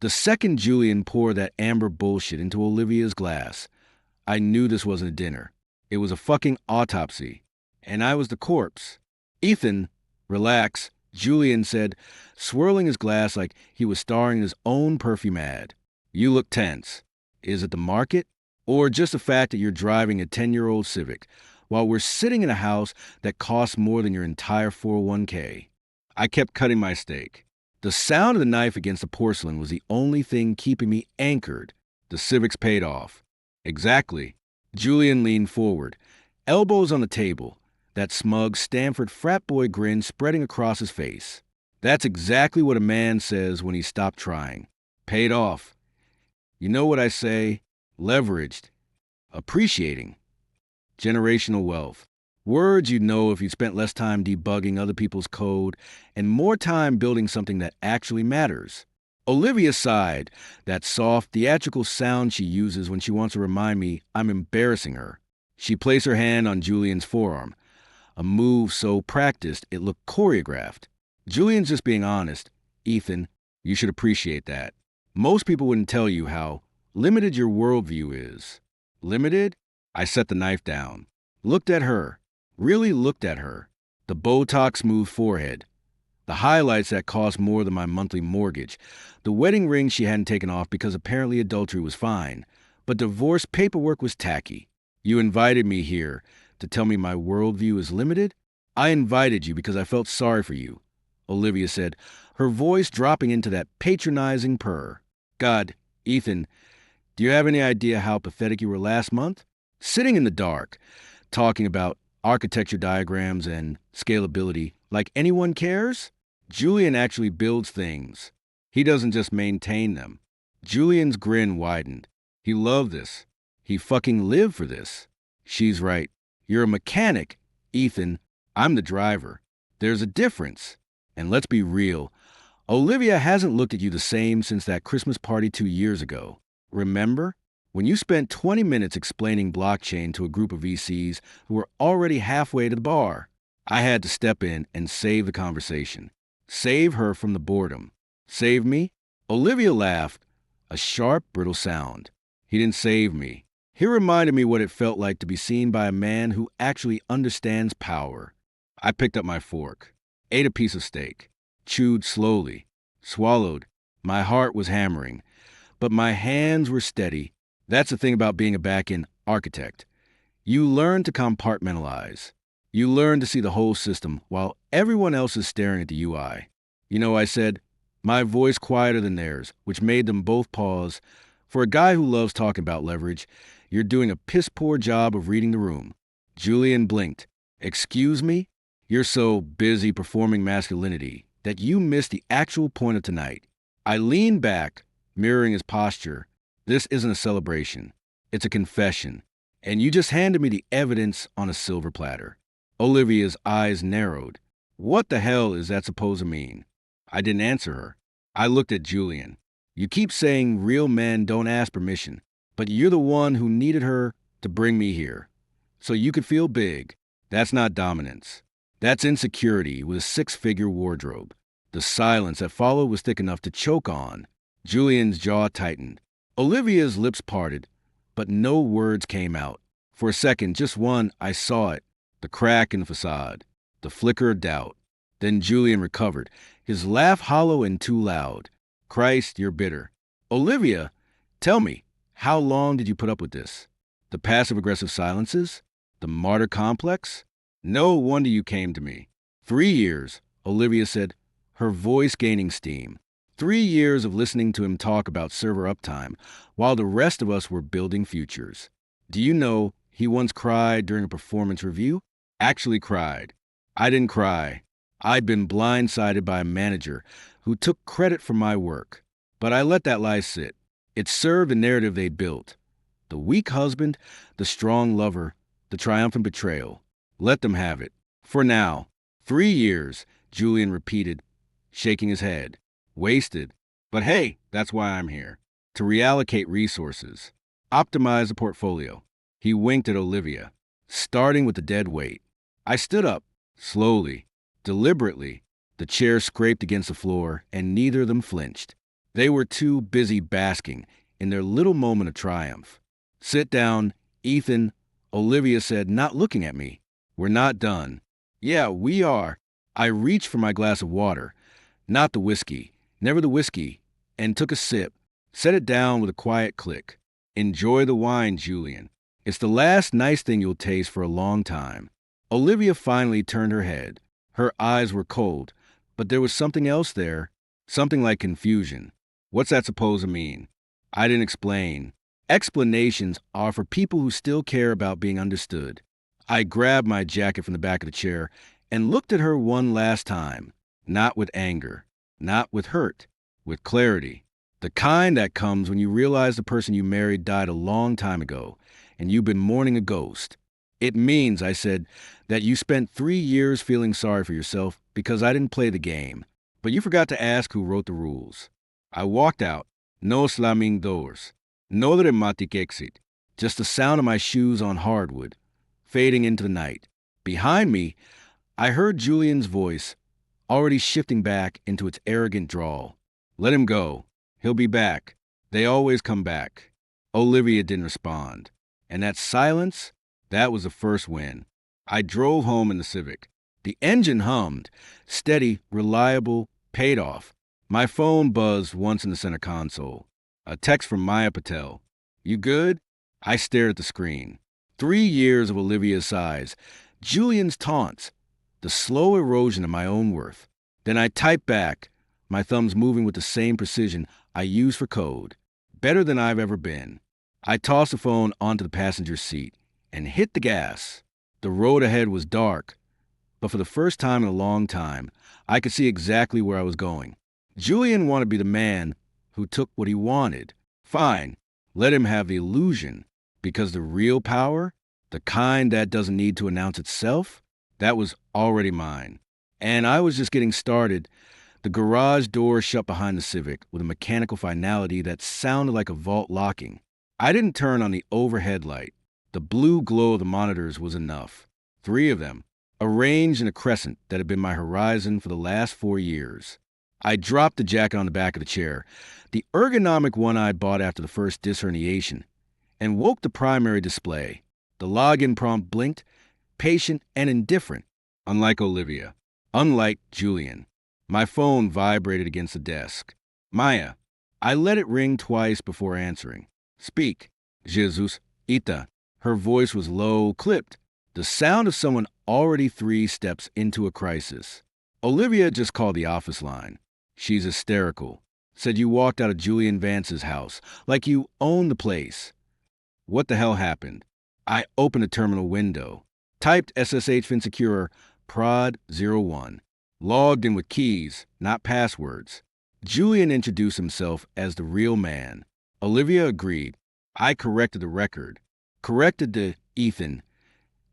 The second Julian poured that amber bullshit into Olivia's glass, I knew this wasn't a dinner. It was a fucking autopsy. And I was the corpse. Ethan, relax, Julian said, swirling his glass like he was starring in his own perfume ad. You look tense. Is it the market? Or just the fact that you're driving a 10-year-old Civic while we're sitting in a house that costs more than your entire 401k? I kept cutting my steak. The sound of the knife against the porcelain was the only thing keeping me anchored. The Civic's paid off. Exactly. Julian leaned forward, elbows on the table, that smug Stanford frat boy grin spreading across his face. That's exactly what a man says when he stopped trying. Paid off. You know what I say? Leveraged. Appreciating. Generational wealth. Words you'd know if you spent less time debugging other people's code and more time building something that actually matters. Olivia sighed, that soft, theatrical sound she uses when she wants to remind me I'm embarrassing her. She placed her hand on Julian's forearm, a move so practiced it looked choreographed. Julian's just being honest. Ethan, you should appreciate that. Most people wouldn't tell you how limited your worldview is. Limited? I set the knife down. Looked at her. Really looked at her. The Botox-smooth forehead. The highlights that cost more than my monthly mortgage. The wedding ring she hadn't taken off because apparently adultery was fine. But divorce paperwork was tacky. You invited me here to tell me my worldview is limited? I invited you because I felt sorry for you, Olivia said, her voice dropping into that patronizing purr. God, Ethan, do you have any idea how pathetic you were last month? Sitting in the dark, talking about architecture diagrams and scalability like anyone cares? Julian actually builds things. He doesn't just maintain them. Julian's grin widened. He loved this. He fucking lived for this. She's right. You're a mechanic, Ethan. I'm the driver. There's a difference. And let's be real. Olivia hasn't looked at you the same since that Christmas party 2 years ago. Remember? When you spent 20 minutes explaining blockchain to a group of VCs who were already halfway to the bar, I had to step in and save the conversation. Save her from the boredom. Save me? Olivia laughed, a sharp, brittle sound. He didn't save me. He reminded me what it felt like to be seen by a man who actually understands power. I picked up my fork, ate a piece of steak, chewed slowly, swallowed. My heart was hammering, but my hands were steady. That's the thing about being a back-end architect. You learn to compartmentalize. You learn to see the whole system while everyone else is staring at the UI. You know, I said, my voice quieter than theirs, which made them both pause. For a guy who loves talking about leverage, you're doing a piss-poor job of reading the room. Julian blinked. Excuse me? You're so busy performing masculinity that you missed the actual point of tonight. I leaned back, mirroring his posture. This isn't a celebration. It's a confession. And you just handed me the evidence on a silver platter. Olivia's eyes narrowed. What the hell is that supposed to mean? I didn't answer her. I looked at Julian. You keep saying real men don't ask permission, but you're the one who needed her to bring me here. So you could feel big. That's not dominance. That's insecurity with a 6-figure wardrobe. The silence that followed was thick enough to choke on. Julian's jaw tightened. Olivia's lips parted, but no words came out. For a second, just one, I saw it. The crack in the facade. The flicker of doubt. Then Julian recovered, his laugh hollow and too loud. Christ, you're bitter. Olivia, tell me, how long did you put up with this? The passive-aggressive silences? The martyr complex? No wonder you came to me. 3 years, Olivia said, her voice gaining steam. 3 years of listening to him talk about server uptime, while the rest of us were building futures. Do you know, he once cried during a performance review? Actually cried. I didn't cry. I'd been blindsided by a manager who took credit for my work. But I let that lie sit. It served the narrative they built. The weak husband, the strong lover, the triumphant betrayal. Let them have it. For now. 3 years, Julian repeated, shaking his head. Wasted. But hey, that's why I'm here. To reallocate resources. Optimize the portfolio. He winked at Olivia, starting with the dead weight. I stood up, slowly, deliberately. The chair scraped against the floor, and neither of them flinched. They were too busy basking in their little moment of triumph. Sit down, Ethan, Olivia said, not looking at me. We're not done. Yeah, we are. I reached for my glass of water, not the whiskey, never the whiskey, and took a sip, set it down with a quiet click. Enjoy the wine, Julian. It's the last nice thing you'll taste for a long time. Olivia finally turned her head. Her eyes were cold, but there was something else there, something like confusion. What's that supposed to mean? I didn't explain. Explanations are for people who still care about being understood. I grabbed my jacket from the back of the chair and looked at her one last time, not with anger, not with hurt, with clarity. The kind that comes when you realize the person you married died a long time ago, and you've been mourning a ghost. It means, I said, that you spent 3 years feeling sorry for yourself because I didn't play the game, but you forgot to ask who wrote the rules. I walked out, no slamming doors, no dramatic exit, just the sound of my shoes on hardwood, fading into the night. Behind me, I heard Julian's voice, already shifting back into its arrogant drawl. Let him go. He'll be back. They always come back. Olivia didn't respond. And that silence, that was the first win. I drove home in the Civic. The engine hummed, steady, reliable, paid off. My phone buzzed once in the center console. A text from Maya Patel. You good? I stared at the screen. 3 years of Olivia's sighs, Julian's taunts, the slow erosion of my own worth. Then I typed back, my thumbs moving with the same precision I use for code. Better than I've ever been. I tossed the phone onto the passenger seat and hit the gas. The road ahead was dark, but for the first time in a long time, I could see exactly where I was going. Julian wanted to be the man who took what he wanted. Fine, let him have the illusion, because the real power, the kind that doesn't need to announce itself, that was already mine. And I was just getting started. The garage door shut behind the Civic with a mechanical finality that sounded like a vault locking. I didn't turn on the overhead light. The blue glow of the monitors was enough. 3 of them, arranged in a crescent that had been my horizon for the last 4 years. I dropped the jacket on the back of the chair, the ergonomic one I'd bought after the first disc herniation, and woke the primary display. The login prompt blinked, patient and indifferent, unlike Olivia, unlike Julian. My phone vibrated against the desk. Maya. I let it ring twice before answering. Speak. Jesus. Ita. Her voice was low, clipped, the sound of someone already 3 steps into a crisis. Olivia just called the office line. She's hysterical. Said you walked out of Julian Vance's house, like you own the place. What the hell happened? I opened a terminal window, typed SSH Finsecurer prod 01, logged in with keys, not passwords. Julian introduced himself as the real man. Olivia agreed. I corrected the record. Corrected to Ethan.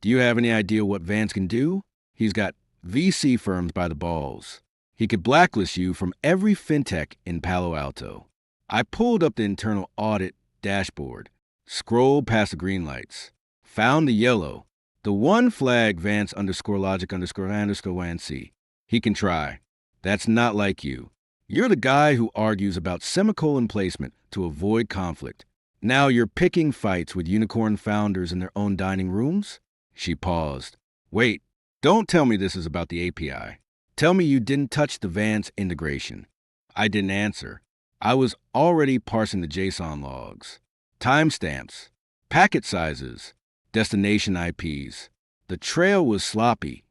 Do you have any idea what Vance can do? He's got VC firms by the balls. He could blacklist you from every fintech in Palo Alto. I pulled up the internal audit dashboard, scrolled past the green lights, found the yellow, the one flag Vance _logic___Wancy. He can try. That's not like you. You're the guy who argues about semicolon placement to avoid conflict. Now you're picking fights with unicorn founders in their own dining rooms? She paused. Wait, don't tell me this is about the API. Tell me you didn't touch the Vance integration. I didn't answer. I was already parsing the JSON logs. Timestamps, packet sizes, destination IPs. The trail was sloppy,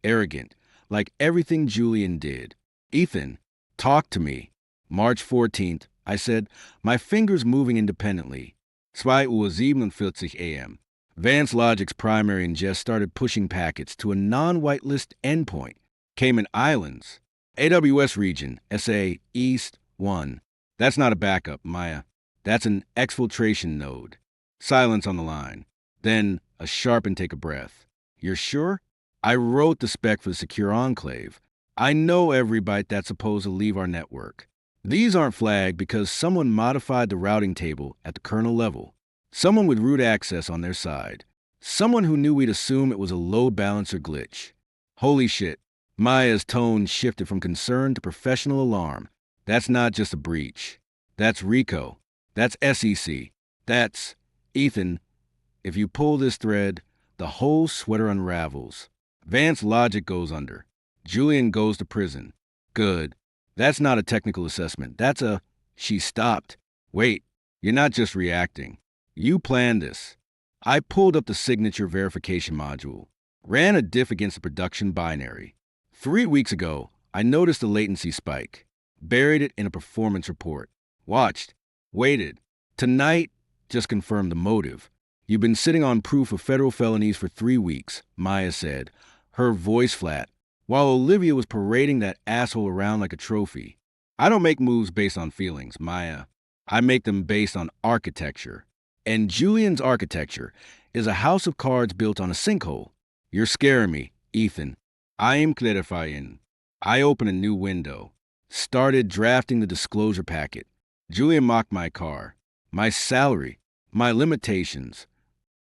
arrogant, like everything Julian did. Ethan, talk to me. March 14th, I said, my fingers moving independently. 2:47 a.m. Vance Logic's primary ingest started pushing packets to a non-whitelist endpoint. Cayman Islands. AWS region, SA East 1. That's not a backup, Maya. That's an exfiltration node. Silence on the line. Then a sharp intake of breath. You're sure? I wrote the spec for the secure enclave. I know every byte that's supposed to leave our network. These aren't flagged because someone modified the routing table at the kernel level. Someone with root access on their side. Someone who knew we'd assume it was a load balancer glitch. Holy shit. Maya's tone shifted from concern to professional alarm. That's not just a breach. That's RICO. That's SEC. That's Ethan. If you pull this thread, the whole sweater unravels. Vance's logic goes under. Julian goes to prison. Good. That's not a technical assessment. That's a... She stopped. Wait, you're not just reacting. You planned this. I pulled up the signature verification module. Ran a diff against the production binary. 3 weeks ago, I noticed a latency spike. Buried it in a performance report. Watched. Waited. Tonight, just confirmed the motive. You've been sitting on proof of federal felonies for 3 weeks, Maya said, her voice flat, while Olivia was parading that asshole around like a trophy. I don't make moves based on feelings, Maya. I make them based on architecture. And Julian's architecture is a house of cards built on a sinkhole. You're scaring me, Ethan. I am clarifying. I open a new window. Started drafting the disclosure packet. Julian mocked my car, my salary, my limitations.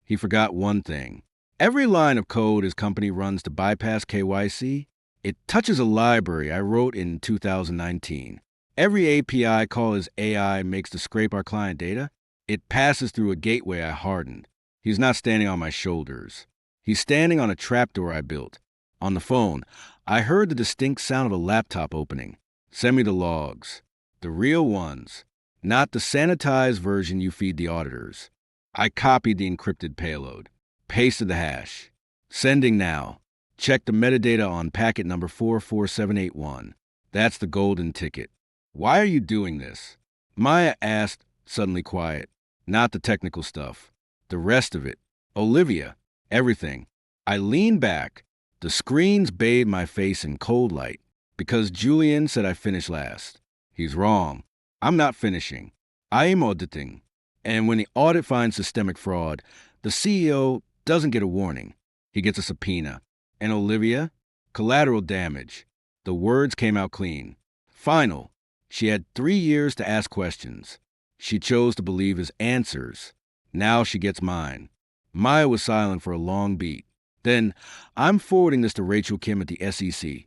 He forgot one thing. Every line of code his company runs to bypass KYC, it touches a library I wrote in 2019. Every API call his AI makes to scrape our client data, it passes through a gateway I hardened. He's not standing on my shoulders. He's standing on a trapdoor I built. On the phone, I heard the distinct sound of a laptop opening. Send me the logs. The real ones. Not the sanitized version you feed the auditors. I copied the encrypted payload. Pasted the hash. Sending now. Check the metadata on packet number 44781. That's the golden ticket. Why are you doing this? Maya asked, suddenly quiet. Not the technical stuff. The rest of it. Olivia. Everything. I leaned back. The screens bathed my face in cold light. Because Julian said I finished last. He's wrong. I'm not finishing. I am auditing. And when the audit finds systemic fraud, the CEO doesn't get a warning. He gets a subpoena. And Olivia? Collateral damage. The words came out clean. Final. She had 3 years to ask questions. She chose to believe his answers. Now she gets mine. Maya was silent for a long beat. Then, I'm forwarding this to Rachel Kim at the SEC.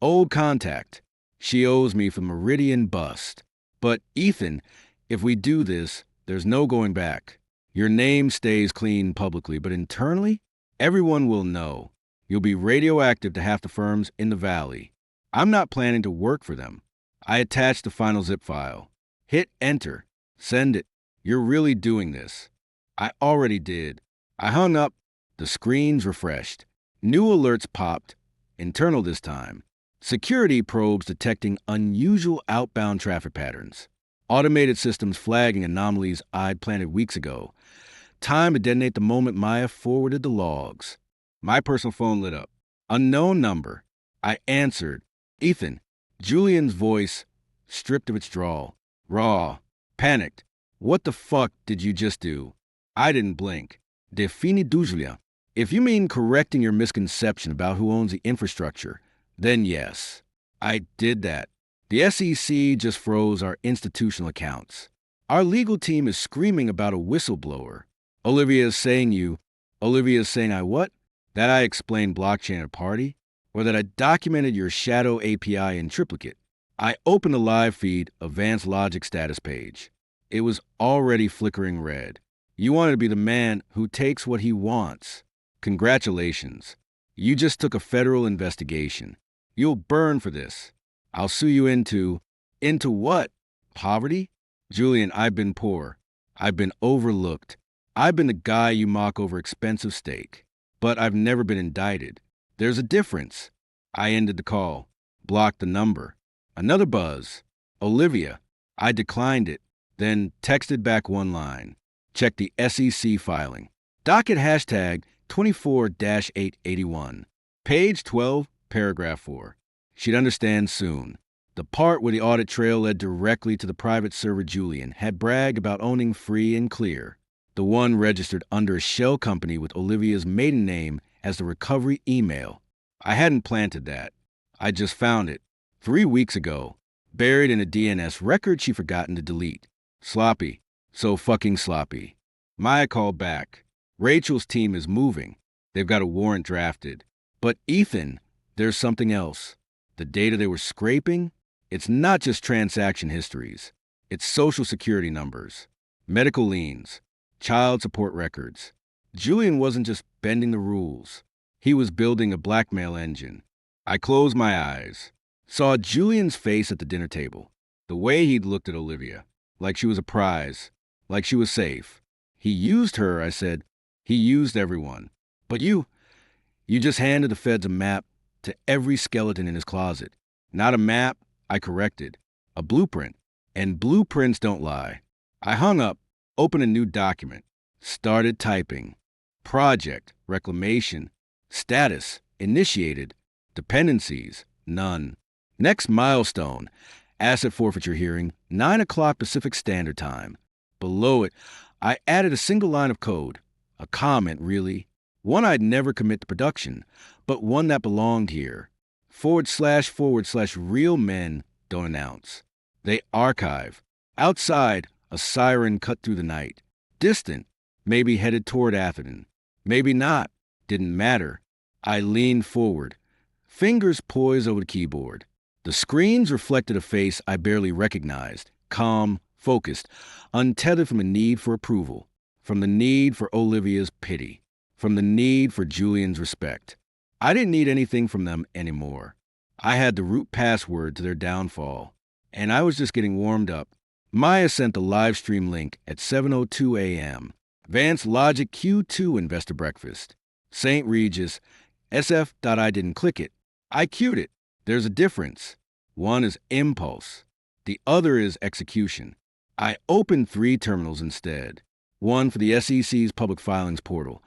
Old contact. She owes me for Meridian bust. But, Ethan, if we do this, there's no going back. Your name stays clean publicly, but internally, everyone will know. You'll be radioactive to half the firms in the valley. I'm not planning to work for them. I attached the final zip file. Hit enter. Send it. You're really doing this. I already did. I hung up. The screens refreshed. New alerts popped. Internal this time. Security probes detecting unusual outbound traffic patterns. Automated systems flagging anomalies I'd planted weeks ago. Time to detonate the moment Maya forwarded the logs. My personal phone lit up. Unknown number. I answered. Ethan. Julian's voice, stripped of its drawl. Raw. Panicked. What the fuck did you just do? I didn't blink. Defini Julia. If you mean correcting your misconception about who owns the infrastructure, then yes. I did that. The SEC just froze our institutional accounts. Our legal team is screaming about a whistleblower. Olivia is saying I what? That I explained blockchain at a party? Or that I documented your shadow API in triplicate? I opened the live feed of Vance's logic status page. It was already flickering red. You wanted to be the man who takes what he wants. Congratulations. You just took a federal investigation. You'll burn for this. I'll sue you into what? Poverty? Julian, I've been poor. I've been overlooked. I've been the guy you mock over expensive steak. But I've never been indicted. There's a difference. I ended the call. Blocked the number. Another buzz. Olivia. I declined it. Then texted back one line. Check the SEC filing. Docket hashtag 24-881. Page 12, paragraph 4. She'd understand soon. The part where the audit trail led directly to the private server Julian had bragged about owning free and clear. The one registered under a shell company with Olivia's maiden name as the recovery email. I hadn't planted that. I just found it 3 weeks ago, buried in a DNS record she'd forgotten to delete. Sloppy. So fucking sloppy. Maya called back. Rachel's team is moving. They've got a warrant drafted. But Ethan, there's something else. The data they were scraping? It's not just transaction histories. It's social security numbers, medical liens, child support records. Julian wasn't just bending the rules. He was building a blackmail engine. I closed my eyes, saw Julian's face at the dinner table, the way he'd looked at Olivia, like she was a prize, like she was safe. He used her, I said. He used everyone. But you just handed the feds a map to every skeleton in his closet. Not a map, I corrected. A blueprint. And blueprints don't lie. I hung up, opened a new document, started typing. Project, reclamation, status, initiated, dependencies, none. Next milestone, asset forfeiture hearing, 9 o'clock Pacific Standard Time. Below it, I added a single line of code, a comment really, one I'd never commit to production, but one that belonged here. / real men don't announce. They archive. Outside, a siren cut through the night. Distant, maybe headed toward Atherton. Maybe not. Didn't matter. I leaned forward, fingers poised over the keyboard. The screens reflected a face I barely recognized, calm, focused, untethered from a need for approval, from the need for Olivia's pity, from the need for Julian's respect. I didn't need anything from them anymore. I had the root password to their downfall, and I was just getting warmed up. Maya sent the live stream link at 7:02 a.m. Vance Logic Q2 Investor Breakfast. St. Regis, SF.I didn't click it. I queued it. There's a difference. One is impulse. The other is execution. I opened 3 terminals instead. One for the SEC's public filings portal,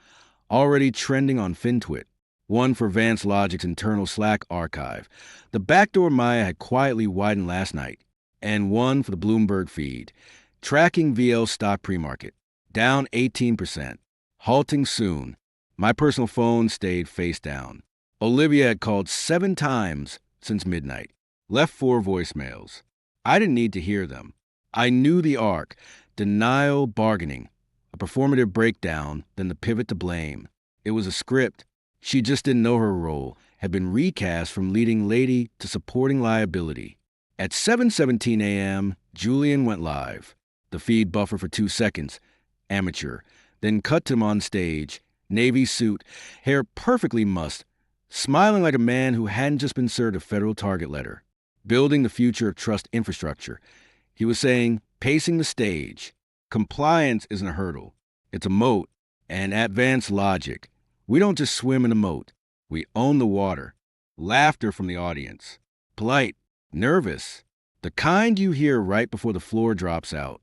already trending on FinTwit. One for Vance Logic's internal Slack archive, the backdoor Maya had quietly widened last night. And one for the Bloomberg feed, tracking VL stock pre-market, down 18%, halting soon. My personal phone stayed face down. Olivia had called 7 times since midnight, left 4 voicemails. I didn't need to hear them. I knew the arc, denial, bargaining, a performative breakdown, then the pivot to blame. It was a script. She just didn't know her role, had been recast from leading lady to supporting liability. At 7:17 a.m., Julian went live. The feed buffered for 2 seconds. Amateur. Then cut to him on stage, navy suit, hair perfectly mussed, smiling like a man who hadn't just been served a federal target letter. Building the future of trust infrastructure. He was saying, pacing the stage. Compliance isn't a hurdle. It's a moat. And at Vance Logic, we don't just swim in a moat. We own the water. Laughter from the audience. Polite. Nervous. The kind you hear right before the floor drops out.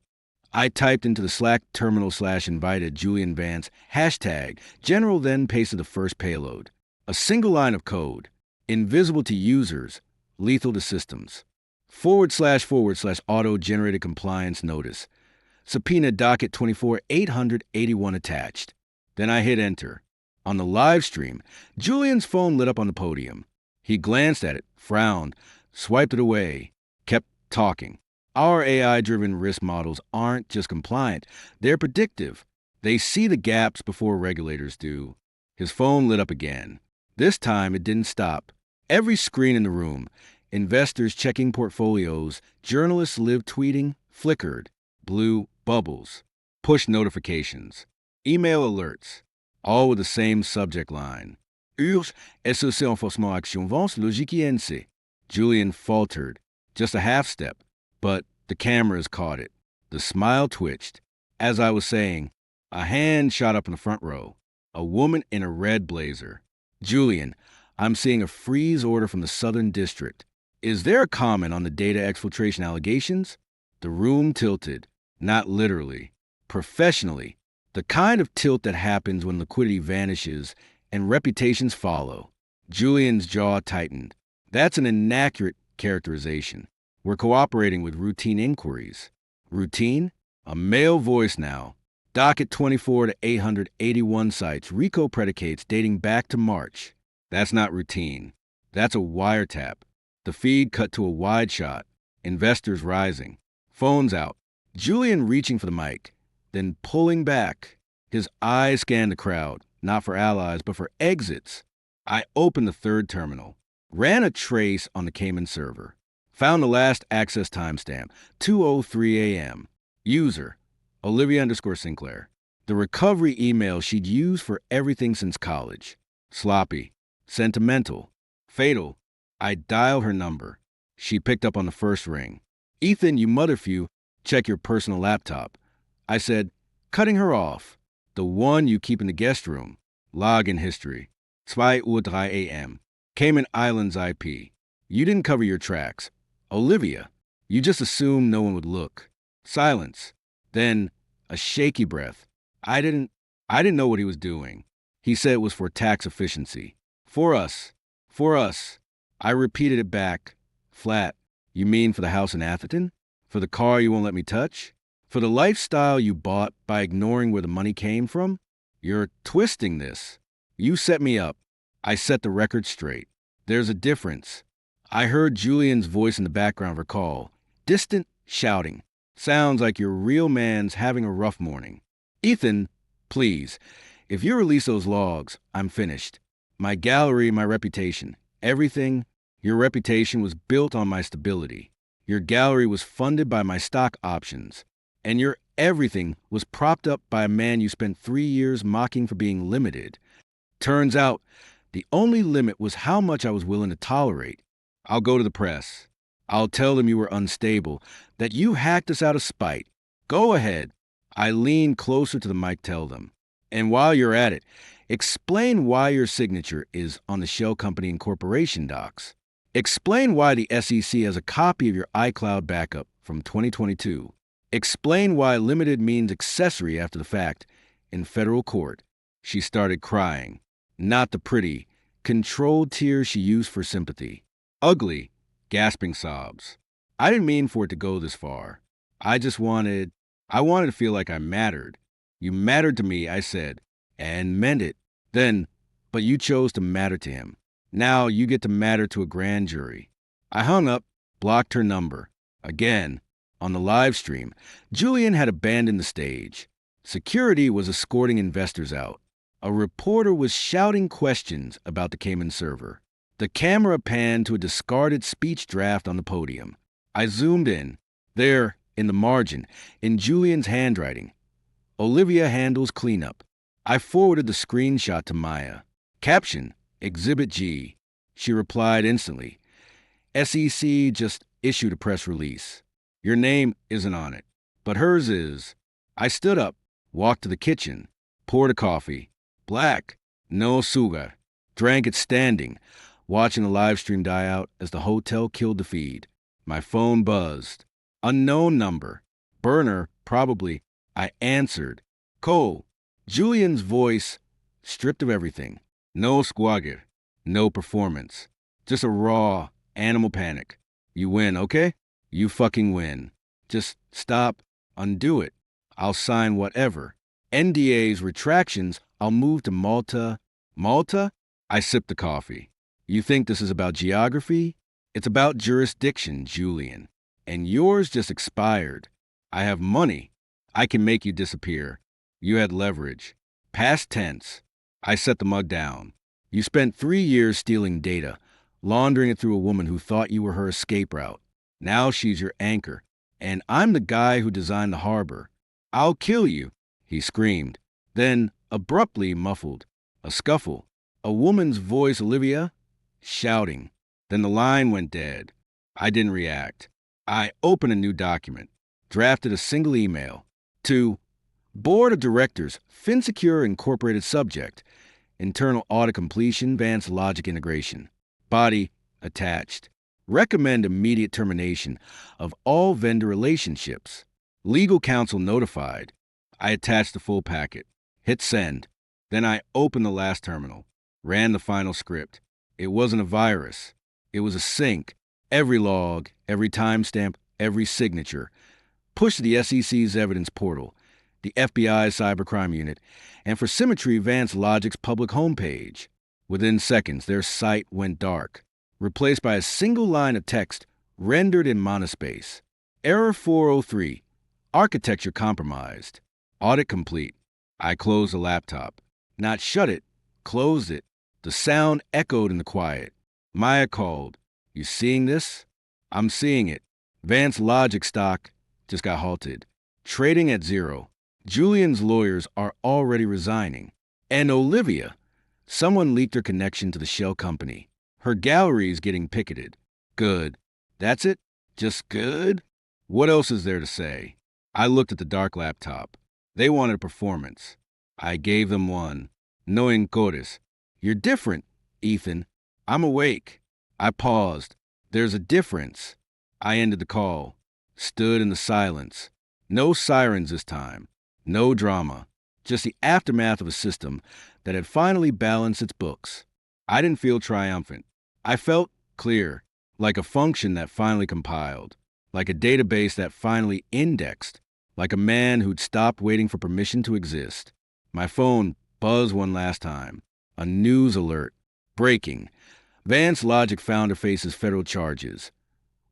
I typed into the Slack terminal /invited Julian Vance, #, General then pasted the first payload. A single line of code. Invisible to users. Lethal to systems. / auto-generated compliance notice. Subpoena docket 24 881 attached. Then I hit enter. On the live stream, Julian's phone lit up on the podium. He glanced at it, frowned, swiped it away, kept talking. Our AI-driven risk models aren't just compliant, they're predictive. They see the gaps before regulators do. His phone lit up again. This time it didn't stop. Every screen in the room, investors checking portfolios, journalists live tweeting, flickered, blue bubbles, push notifications, email alerts, all with the same subject line. Urge, SEC Enforcement Action Vance Logique INC. Julian faltered, just a half step, but the cameras caught it. The smile twitched. As I was saying, a hand shot up in the front row. A woman in a red blazer. Julian, I'm seeing a freeze order from the Southern District. Is there a comment on the data exfiltration allegations? The room tilted. Not literally. Professionally. The kind of tilt that happens when liquidity vanishes and reputations follow. Julian's jaw tightened. That's an inaccurate characterization. We're cooperating with routine inquiries. Routine? A male voice now. Docket 24 to 881 sites, RICO predicates dating back to March. That's not routine. That's a wiretap. The feed cut to a wide shot. Investors rising. Phones out. Julian reaching for the mic, then pulling back. His eyes scanned the crowd, not for allies, but for exits. I opened the third terminal. Ran a trace on the Cayman server. Found the last access timestamp, 2:03 a.m. User, Olivia_Sinclair. The recovery email she'd used for everything since college. Sloppy, sentimental, fatal. I dialed her number. She picked up on the first ring. Ethan, you motherfucker, check your personal laptop. I said, cutting her off. The one you keep in the guest room. Login history. 2:03 a.m. Cayman Islands IP. You didn't cover your tracks. Olivia, you just assumed no one would look. Silence. Then a shaky breath. I didn't know what he was doing. He said it was for tax efficiency. For us. For us. I repeated it back. Flat. You mean for the house in Atherton? For the car you won't let me touch? For the lifestyle you bought by ignoring where the money came from? You're twisting this. You set me up. I set the record straight. There's a difference. I heard Julian's voice in the background recall. Distant shouting. Sounds like your real man's having a rough morning. Ethan, please, if you release those logs, I'm finished. My gallery, my reputation, everything, your reputation was built on my stability. Your gallery was funded by my stock options. And your everything was propped up by a man you spent 3 years mocking for being limited. Turns out, the only limit was how much I was willing to tolerate. I'll go to the press. I'll tell them you were unstable, that you hacked us out of spite. Go ahead. I leaned closer to the mic, tell them. And while you're at it, explain why your signature is on the Shell Company Incorporation docs. Explain why the SEC has a copy of your iCloud backup from 2022. Explain why limited means accessory after the fact. In federal court, she started crying. Not the pretty, controlled tears she used for sympathy. Ugly, gasping sobs. I didn't mean for it to go this far. I wanted to feel like I mattered. You mattered to me, I said, and meant it. Then, but you chose to matter to him. Now you get to matter to a grand jury. I hung up, blocked her number. Again, on the live stream, Julian had abandoned the stage. Security was escorting investors out. A reporter was shouting questions about the Cayman server. The camera panned to a discarded speech draft on the podium. I zoomed in. There, in the margin, in Julian's handwriting, Olivia handles cleanup. I forwarded the screenshot to Maya. Caption, Exhibit G. She replied instantly. SEC just issued a press release. Your name isn't on it, but hers is. I stood up, walked to the kitchen, poured a coffee. Black, no sugar. Drank it standing, watching the live stream die out as the hotel killed the feed. My phone buzzed. Unknown number. Burner, probably. I answered. Cole. Julian's voice, stripped of everything. No squagger. No performance. Just a raw, animal panic. You win, okay? You fucking win. Just stop, undo it. I'll sign whatever. NDAs, retractions, I'll move to Malta. Malta? I sipped the coffee. You think this is about geography? It's about jurisdiction, Julian. And yours just expired. I have money. I can make you disappear. You had leverage. Past tense. I set the mug down. You spent 3 years stealing data, laundering it through a woman who thought you were her escape route. Now she's your anchor. And I'm the guy who designed the harbor. I'll kill you, he screamed. Then, abruptly muffled, a scuffle. A woman's voice, Olivia, shouting. Then the line went dead. I didn't react. I opened a new document, drafted a single email to Board of Directors, FinSecure Incorporated Subject, Internal Audit Completion, Advanced Logic Integration. Body attached. Recommend immediate termination of all vendor relationships. Legal counsel notified. I attached the full packet. Hit send. Then I opened the last terminal. Ran the final script. It wasn't a virus. It was a sync. Every log, every timestamp, every signature. Pushed to the SEC's evidence portal, the FBI's cybercrime unit, and for symmetry, Advanced Logic's public homepage. Within seconds, their site went dark, replaced by a single line of text rendered in monospace. Error 403. Architecture compromised. Audit complete. I closed the laptop. Not shut it, closed it. The sound echoed in the quiet. Maya called. You seeing this? I'm seeing it. Vance Logic stock just got halted. Trading at zero. Julian's lawyers are already resigning. And Olivia, someone leaked her connection to the shell company. Her gallery is getting picketed. Good. That's it? Just good? What else is there to say? I looked at the dark laptop. They wanted a performance. I gave them one. No encores. You're different, Ethan. I'm awake. I paused. There's a difference. I ended the call. Stood in the silence. No sirens this time. No drama. Just the aftermath of a system that had finally balanced its books. I didn't feel triumphant. I felt clear, like a function that finally compiled, like a database that finally indexed, like a man who'd stopped waiting for permission to exist. My phone buzzed one last time. A news alert. Breaking. Vance Logic founder faces federal charges.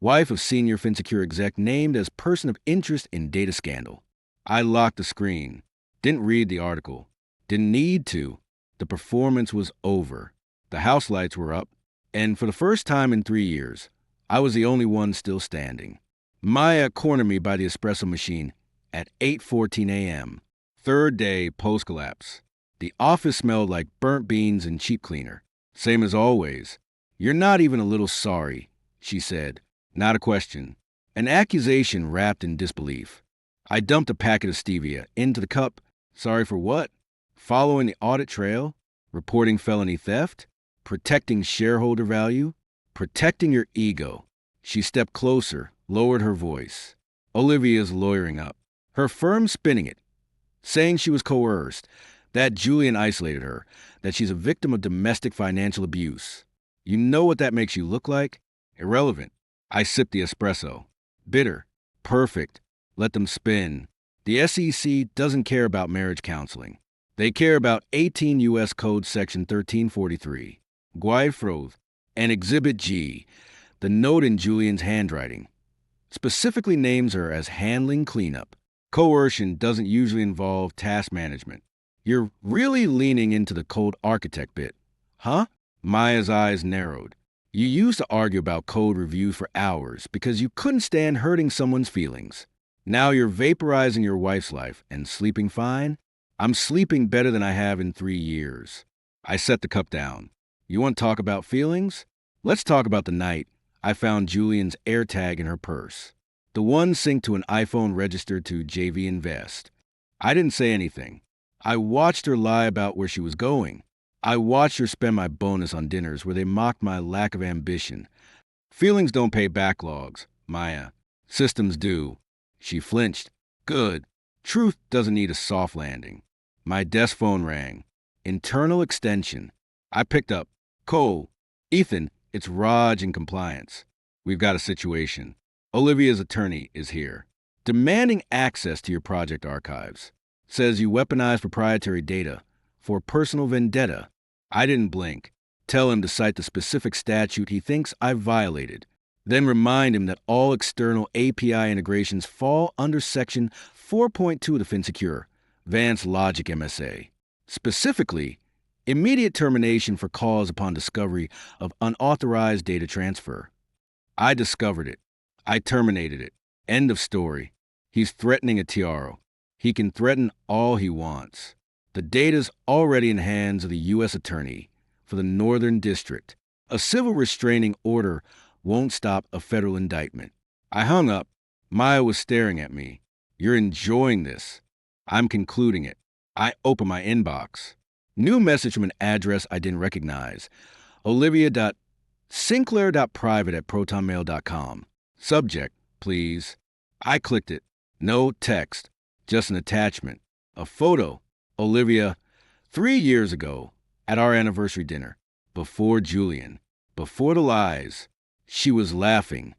Wife of senior FinSecure exec named as person of interest in data scandal. I locked the screen. Didn't read the article. Didn't need to. The performance was over. The house lights were up. And for the first time in 3 years, I was the only one still standing. Maya cornered me by the espresso machine at 8:14 a.m. Third day post-collapse. The office smelled like burnt beans and cheap cleaner. Same as always. You're not even a little sorry, she said. Not a question. An accusation wrapped in disbelief. I dumped a packet of stevia into the cup. Sorry for what? Following the audit trail? Reporting felony theft? Protecting shareholder value? Protecting your ego. She stepped closer, lowered her voice. Olivia's lawyering up. Her firm spinning it. Saying she was coerced. That Julian isolated her. That she's a victim of domestic financial abuse. You know what that makes you look like? Irrelevant. I sipped the espresso. Bitter. Perfect. Let them spin. The SEC doesn't care about marriage counseling. They care about 18 U.S. Code Section 1343. Guaifroth, and Exhibit G, the note in Julian's handwriting, specifically names her as handling cleanup. Coercion doesn't usually involve task management. You're really leaning into the code architect bit. Huh? Maya's eyes narrowed. You used to argue about code reviews for hours because you couldn't stand hurting someone's feelings. Now you're vaporizing your wife's life and sleeping fine? I'm sleeping better than I have in 3 years. I set the cup down. You want to talk about feelings? Let's talk about the night I found Julian's AirTag in her purse. The one synced to an iPhone registered to JV Invest. I didn't say anything. I watched her lie about where she was going. I watched her spend my bonus on dinners where they mocked my lack of ambition. Feelings don't pay backlogs, Maya. Systems do. She flinched. Good. Truth doesn't need a soft landing. My desk phone rang. Internal extension. I picked up. Cole. Ethan, it's Raj in compliance. We've got a situation. Olivia's attorney is here. Demanding access to your project archives. Says you weaponize proprietary data for personal vendetta. I didn't blink. Tell him to cite the specific statute he thinks I've violated. Then remind him that all external API integrations fall under Section 4.2 of the FinSecure, Vance Logic MSA. Specifically, immediate termination for cause upon discovery of unauthorized data transfer. I discovered it. I terminated it. End of story. He's threatening a TRO. He can threaten all he wants. The data's already in the hands of the U.S. Attorney for the Northern District. A civil restraining order won't stop a federal indictment. I hung up. Maya was staring at me. You're enjoying this. I'm concluding it. I open my inbox. New message from an address I didn't recognize. Olivia.sinclair.private@protonmail.com. Subject, please. I clicked it. No text. Just an attachment. A photo. Olivia, 3 years ago, at our anniversary dinner. Before Julian. Before the lies. She was laughing,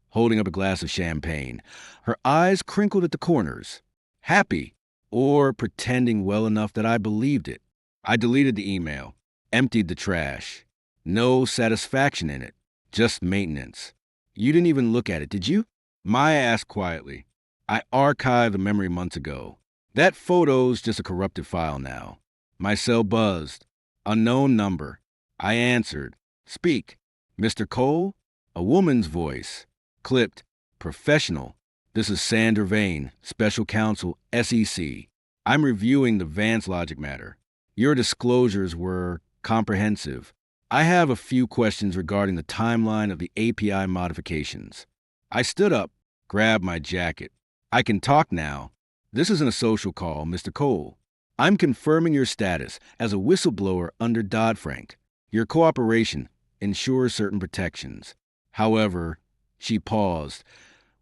holding up a glass of champagne. Her eyes crinkled at the corners. Happy, or pretending well enough that I believed it. I deleted the email, emptied the trash. No satisfaction in it, just maintenance. You didn't even look at it, did you? Maya asked quietly. I archived the memory months ago. That photo's just a corrupted file now. My cell buzzed. Unknown number. I answered. Speak. Mr. Cole? A woman's voice. Clipped. Professional. This is Sandra Vane, Special Counsel, SEC. I'm reviewing the Vance Logic matter. Your disclosures were comprehensive. I have a few questions regarding the timeline of the API modifications. I stood up, grabbed my jacket. I can talk now. This isn't a social call, Mr. Cole. I'm confirming your status as a whistleblower under Dodd-Frank. Your cooperation ensures certain protections. However, she paused.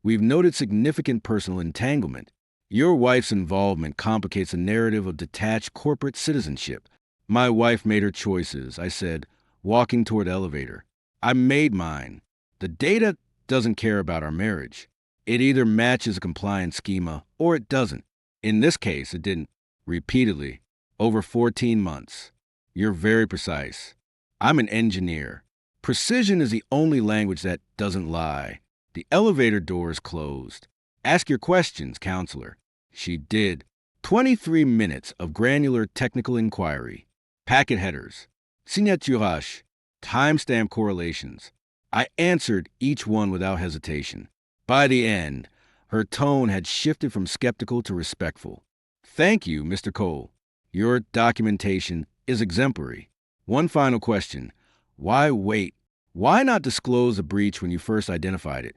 We've noted significant personal entanglement. Your wife's involvement complicates a narrative of detached corporate citizenship. My wife made her choices, I said, walking toward the elevator. I made mine. The data doesn't care about our marriage. It either matches a compliance schema or it doesn't. In this case, it didn't. Repeatedly. Over 14 months. You're very precise. I'm an engineer. Precision is the only language that doesn't lie. The elevator door is closed. Ask your questions, counselor. She did. 23 minutes of granular technical inquiry. Packet headers. Signaturage. Timestamp correlations. I answered each one without hesitation. By the end, her tone had shifted from skeptical to respectful. Thank you, Mr. Cole. Your documentation is exemplary. One final question. Why wait? Why not disclose the breach when you first identified it,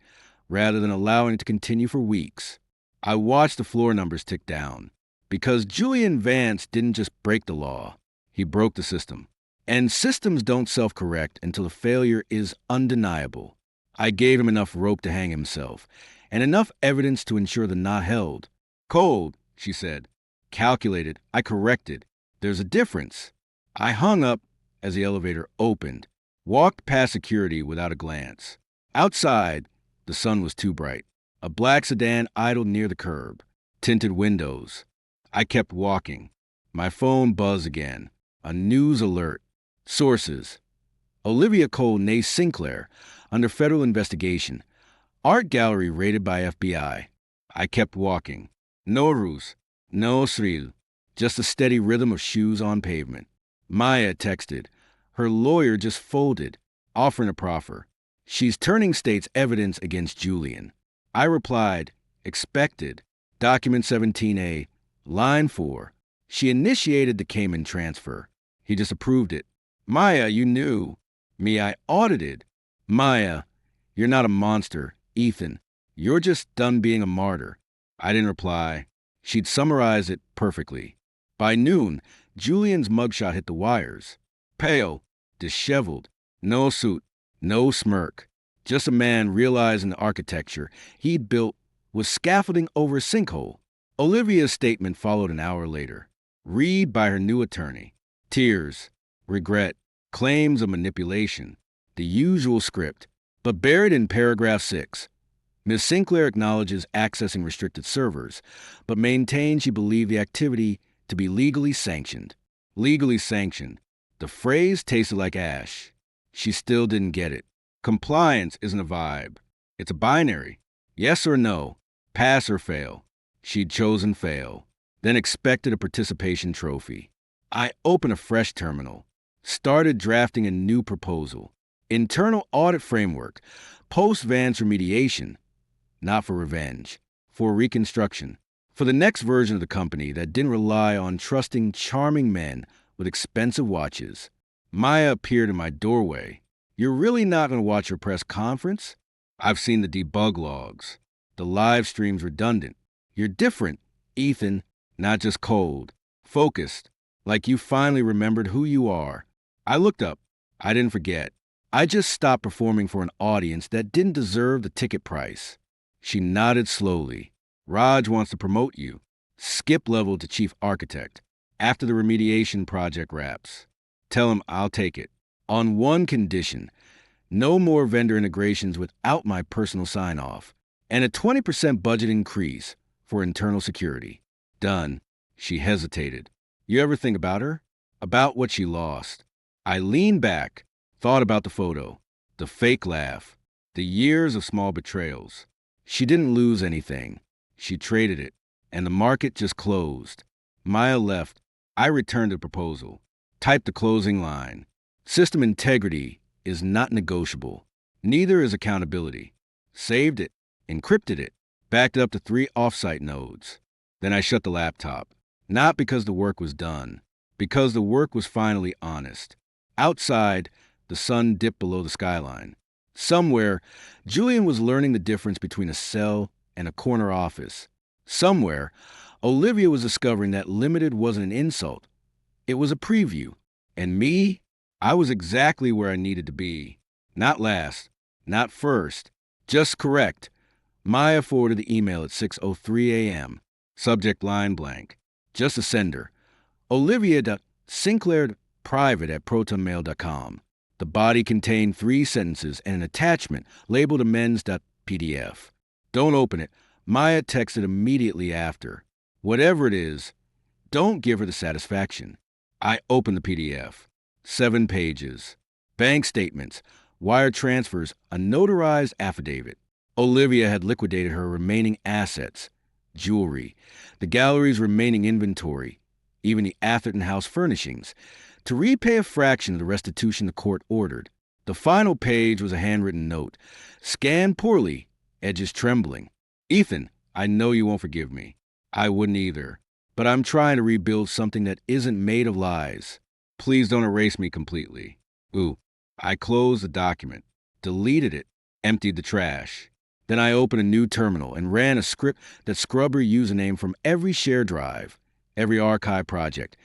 rather than allowing it to continue for weeks? I watched the floor numbers tick down. Because Julian Vance didn't just break the law. He broke the system. And systems don't self-correct until the failure is undeniable. I gave him enough rope to hang himself, and enough evidence to ensure the knot held. Cold, she said. Calculated. I corrected. There's a difference. I hung up as the elevator opened, walked past security without a glance. Outside, the sun was too bright. A black sedan idled near the curb. Tinted windows. I kept walking. My phone buzzed again. A news alert. Sources. Olivia Cole née Sinclair, under federal investigation. Art gallery raided by FBI. I kept walking. No ruse. No thrill. Just a steady rhythm of shoes on pavement. Maya texted. Her lawyer just folded, offering a proffer. She's turning state's evidence against Julian. I replied, expected. Document 17A, line 4. She initiated the Cayman transfer. He disapproved it. Maya, you knew. Me, I audited. Maya, you're not a monster, Ethan. You're just done being a martyr. I didn't reply. She'd summarized it perfectly. By noon, Julian's mugshot hit the wires. Pale, disheveled, no suit, no smirk. Just a man realizing the architecture he'd built was scaffolding over a sinkhole. Olivia's statement followed an hour later. Read by her new attorney. Tears, regret, claims of manipulation. The usual script. But buried in paragraph 6, Ms. Sinclair acknowledges accessing restricted servers, but maintains she believed the activity to be legally sanctioned. Legally sanctioned. The phrase tasted like ash. She still didn't get it. Compliance isn't a vibe. It's a binary. Yes or no. Pass or fail. She'd chosen fail. Then expected a participation trophy. I opened a fresh terminal. Started drafting a new proposal. Internal audit framework. Post-Vance remediation. Not for revenge. For reconstruction. For the next version of the company that didn't rely on trusting charming men with expensive watches. Maya appeared in my doorway. You're really not going to watch your press conference? I've seen the debug logs. The live stream's redundant. You're different, Ethan, not just cold. Focused, like you finally remembered who you are. I looked up. I didn't forget. I just stopped performing for an audience that didn't deserve the ticket price. She nodded slowly. Raj wants to promote you. Skip level to chief architect. After the remediation project wraps. Tell him I'll take it. On one condition, no more vendor integrations without my personal sign-off, and a 20% budget increase for internal security. Done. She hesitated. You ever think about her? About what she lost? I leaned back, thought about the photo, the fake laugh, the years of small betrayals. She didn't lose anything. She traded it, and the market just closed. Maya left. I returned the proposal, typed the closing line. System integrity is not negotiable. Neither is accountability. saved it, encrypted it, backed it up to 3 offsite nodes. Then I shut the laptop. Not because the work was done, because the work was finally honest. Outside, the sun dipped below the skyline. Somewhere, Julian was learning the difference between a cell and a corner office. Somewhere, Olivia was discovering that limited wasn't an insult. It was a preview. And me, I was exactly where I needed to be. Not last, not first, just correct. Maya forwarded the email at 6:03 a.m. Subject line blank. Just a sender. Olivia.sinclairprivate@protonmail.com. The body contained 3 sentences and an attachment labeled amends.pdf. Don't open it. Maya texted immediately after. Whatever it is, don't give her the satisfaction. I opened the PDF. 7 pages. Bank statements, wire transfers, a notarized affidavit. Olivia had liquidated her remaining assets, jewelry, the gallery's remaining inventory, even the Atherton House furnishings, to repay a fraction of the restitution the court ordered. The final page was a handwritten note, scanned poorly, edges trembling. Ethan, I know you won't forgive me. I wouldn't either. But I'm trying to rebuild something that isn't made of lies. Please don't erase me completely. Ooh. I closed the document, deleted it, emptied the trash. Then I opened a new terminal and ran a script that scrubbed her username from every share drive, every archive project,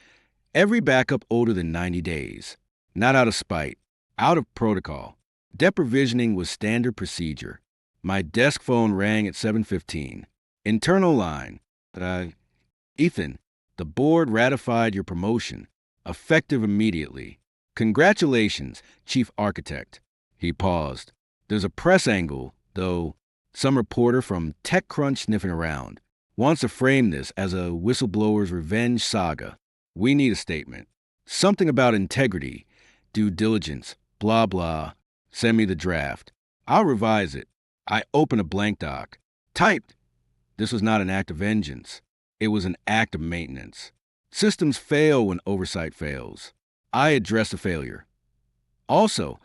every backup older than 90 days. Not out of spite, out of protocol. Deprovisioning was standard procedure. My desk phone rang at 7:15. Internal line. Ethan, the board ratified your promotion, effective immediately. Congratulations, Chief Architect. He paused. There's a press angle, though. Some reporter from TechCrunch sniffing around. Wants to frame this as a whistleblower's revenge saga. We need a statement. Something about integrity, due diligence, blah blah. Send me the draft. I'll revise it. I open a blank doc. Typed. This was not an act of vengeance. It was an act of maintenance. Systems fail when oversight fails. I address the failure. Also,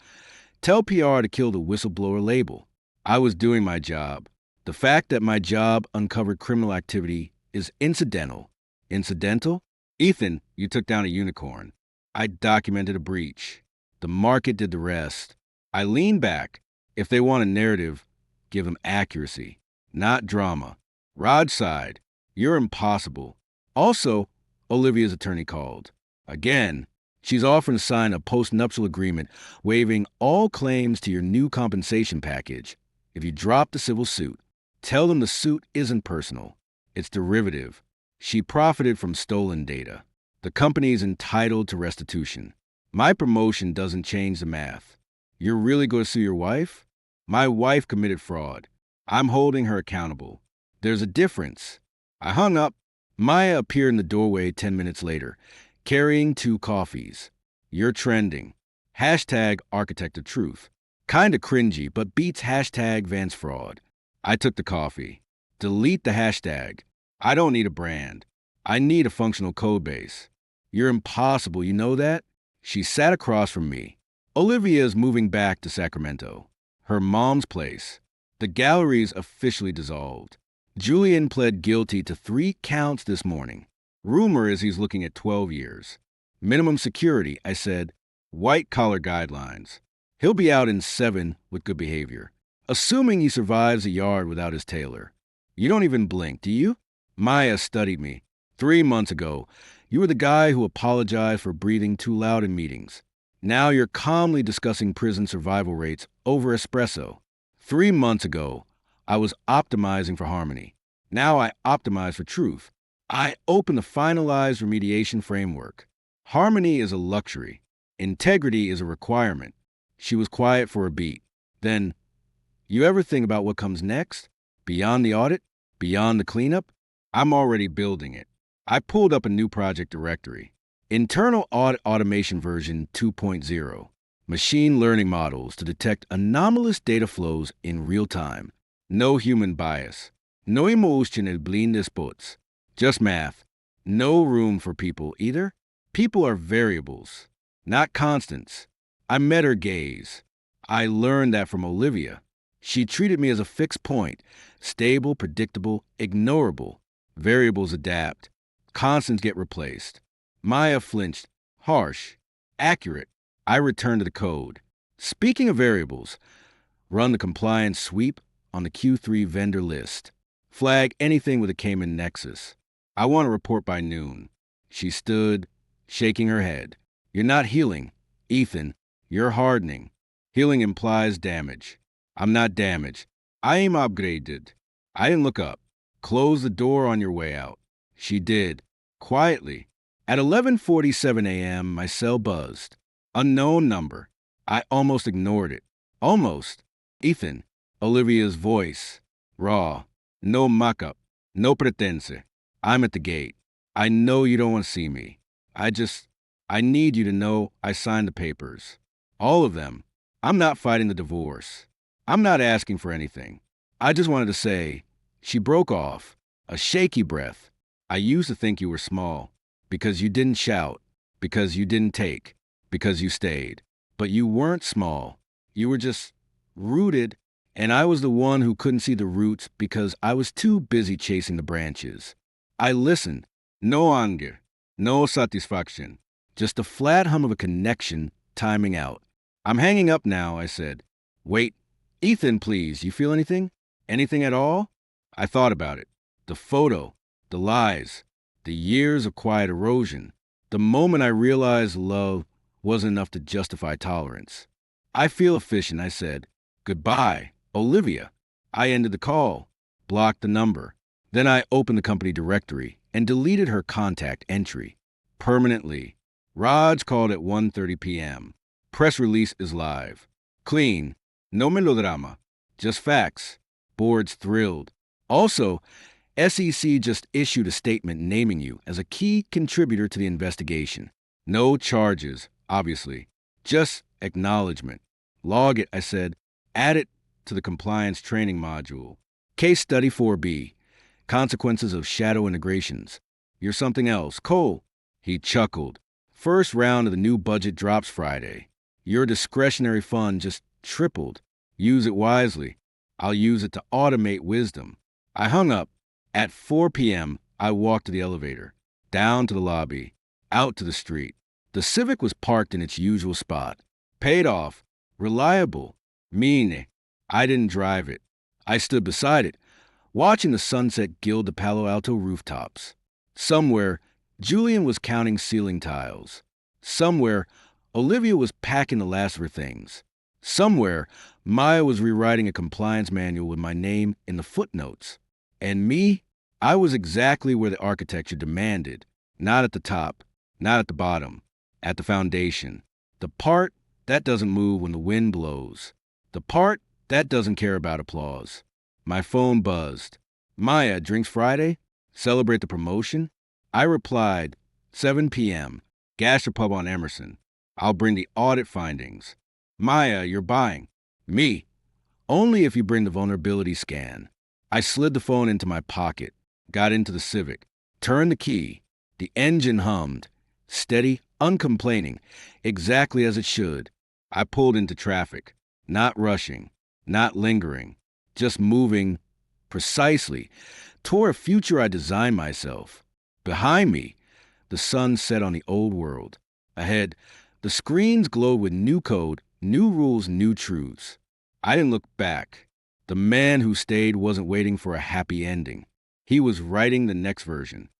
tell PR to kill the whistleblower label. I was doing my job. The fact that my job uncovered criminal activity is incidental. Incidental? Ethan, you took down a unicorn. I documented a breach. The market did the rest. I lean back. If they want a narrative, give them accuracy, not drama. Raj sighed. You're impossible. Also, Olivia's attorney called. Again, she's offering to sign a post-nuptial agreement waiving all claims to your new compensation package. If you drop the civil suit, tell them the suit isn't personal. It's derivative. She profited from stolen data. The company is entitled to restitution. My promotion doesn't change the math. You're really going to sue your wife? My wife committed fraud. I'm holding her accountable. There's a difference. I hung up. Maya appeared in the doorway 10 minutes later, carrying 2 coffees. You're trending. Hashtag Architect of Truth. Kinda cringy, but beats hashtag Vance Fraud. I took the coffee. Delete the hashtag. I don't need a brand. I need a functional code base. You're impossible, you know that? She sat across from me. Olivia is moving back to Sacramento. Her mom's place. The gallery's officially dissolved. Julian pled guilty to 3 counts this morning. Rumor is he's looking at 12 years. Minimum security, I said. White-collar guidelines. He'll be out in 7 with good behavior. Assuming he survives a yard without his tailor. You don't even blink, do you? Maya studied me. 3 months ago, you were the guy who apologized for breathing too loud in meetings. Now you're calmly discussing prison survival rates over espresso. 3 months ago, I was optimizing for harmony. Now I optimize for truth. I open the finalized remediation framework. Harmony is a luxury. Integrity is a requirement. She was quiet for a beat. Then, you ever think about what comes next? Beyond the audit? Beyond the cleanup? I'm already building it. I pulled up a new project directory. Internal Audit Automation version 2.0. Machine learning models to detect anomalous data flows in real time. No human bias. No emotional blind spots. Just math. No room for people either. People are variables, not constants. I met her gaze. I learned that from Olivia. She treated me as a fixed point, stable, predictable, ignorable. Variables adapt. Constants get replaced. Maya flinched. Harsh. Accurate. I returned to the code. Speaking of variables, run the compliance sweep on the Q3 vendor list. Flag anything with a Cayman nexus. I want a report by noon. She stood, shaking her head. You're not healing, Ethan. You're hardening. Healing implies damage. I'm not damaged. I am upgraded. I didn't look up. Close the door on your way out. She did, quietly. At 11:47 a.m., my cell buzzed. Unknown number. I almost ignored it. Almost. Ethan. Olivia's voice. Raw. No mock-up. No pretense. I'm at the gate. I know you don't want to see me. I need you to know I signed the papers. All of them. I'm not fighting the divorce. I'm not asking for anything. I just wanted to say, she broke off, a shaky breath. I used to think you were small, because you didn't shout, because you didn't take, because you stayed. But you weren't small. You were just rooted, and I was the one who couldn't see the roots because I was too busy chasing the branches. I listened. No anger, no satisfaction, just the flat hum of a connection timing out. I'm hanging up now, I said. Wait, Ethan, please, you feel anything? Anything at all? I thought about it. The photo, the lies, the years of quiet erosion, the moment I realized love wasn't enough to justify tolerance. I feel efficient, I said. Goodbye, Olivia. I ended the call, blocked the number. Then I opened the company directory and deleted her contact entry. Permanently. Raj called at 1:30 p.m. Press release is live. Clean. No melodrama. Just facts. Board's thrilled. Also, SEC just issued a statement naming you as a key contributor to the investigation. No charges, obviously. Just acknowledgement. Log it, I said. Add it to the compliance training module. Case study 4B. Consequences of shadow integrations. You're something else. Cole. He chuckled. First round of the new budget drops Friday. Your discretionary fund just tripled. Use it wisely. I'll use it to automate wisdom. I hung up. At 4 p.m., I walked to the elevator. Down to the lobby. Out to the street. The Civic was parked in its usual spot. Paid off. Reliable. Mean. I didn't drive it. I stood beside it, watching the sunset gild the Palo Alto rooftops. Somewhere, Julian was counting ceiling tiles. Somewhere, Olivia was packing the last of her things. Somewhere, Maya was rewriting a compliance manual with my name in the footnotes. And me, I was exactly where the architecture demanded. Not at the top, not at the bottom, at the foundation. The part that doesn't move when the wind blows. The part that doesn't care about applause. My phone buzzed. Maya, drinks Friday? Celebrate the promotion? I replied, 7 p.m., Gastropub on Emerson. I'll bring the audit findings. Maya, you're buying. Me. Only if you bring the vulnerability scan. I slid the phone into my pocket, got into the Civic, turned the key. The engine hummed. Steady, uncomplaining, exactly as it should. I pulled into traffic, not rushing, not lingering, just moving precisely toward a future I designed myself. Behind me, the sun set on the old world. Ahead, the screens glowed with new code, new rules, new truths. I didn't look back. The man who stayed wasn't waiting for a happy ending. He was writing the next version.